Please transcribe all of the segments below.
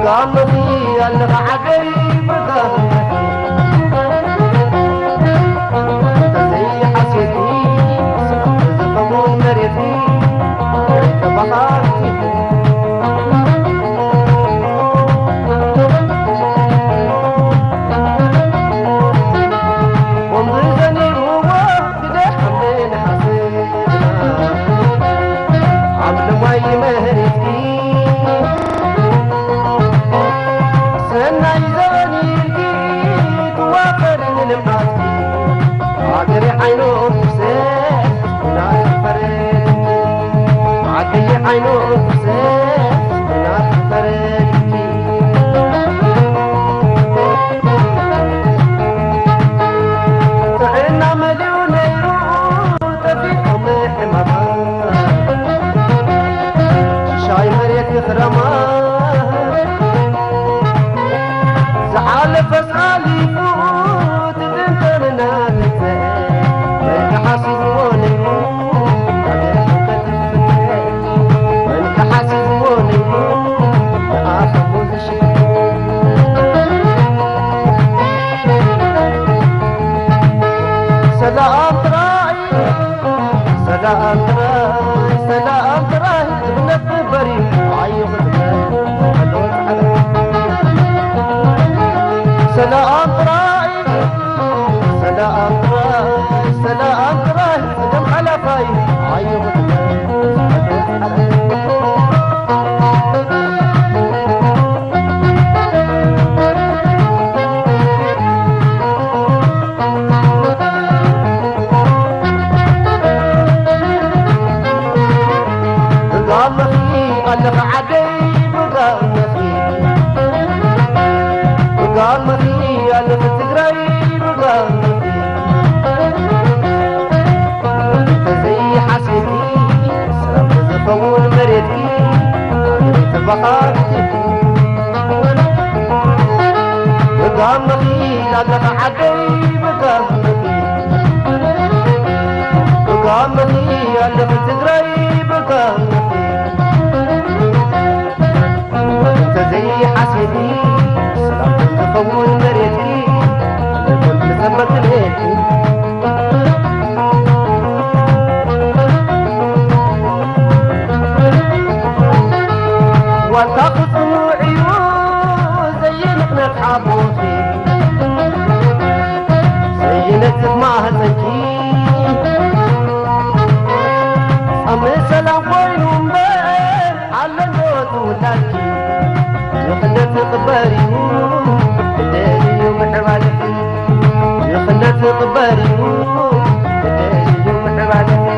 قامني العجيب قامني زي حسيتي زفمون مريتي بحارتي ومضيزني هو كده حملين حسينا عبد مي مهرتي عقري عينو بسيح ناس فريدتي عقري عينو بسيح ناس فريدتي تعينا مليون يرو تفيهم حمامات شاي مريت خرمات زعل فسالي فوت تنترنا سلام تراي سلام تراي سلام تراي ابنك بريء عيب سلام تراي سلام تراي سلام تراي دم على فاي عيب قال عجيب قال مخي قال بتقريب قال انت زي حسيتي سلام زفون مريتي مريت بحارتي قال مخي قال عجيب قال مخي قال بتقريب قال زي حسيتي سلام تفول مريتي كنت مثبت ليتي وتقف عيون زي نقنق حبوتي زي نكتب معها زكي أمي سلام وين ومبين على النوت ولكي يخلت قباري بدالي ومحوالتي يخلت قباري بدالي ومحوالتي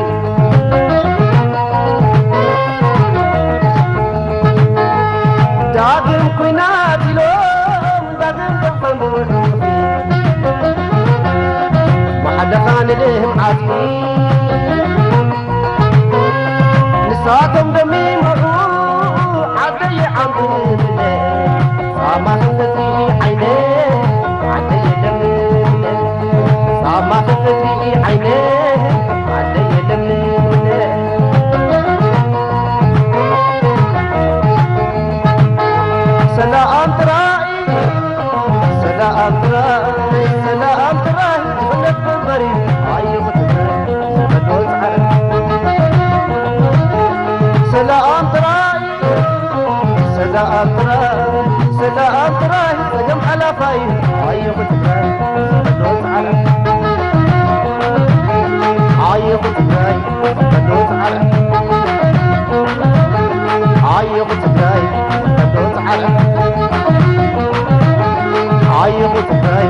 داقم كناتي لوم داقم دقم بوحوفي ما حدا خان ليهم عاتقي نساكم دمي مروح عدي عمري ما خفتي عينيه عدي دمي ما خفتي عينيه عدي دمي سلام تراي سلام تراي سلام تراي ولك ببري عيب تراي سلام تراي سلام تراي سلام تراي سلام على فاي عيب تراي بدوس على عيب تراي بدوس على عيب تراي بدوس على عيب تراي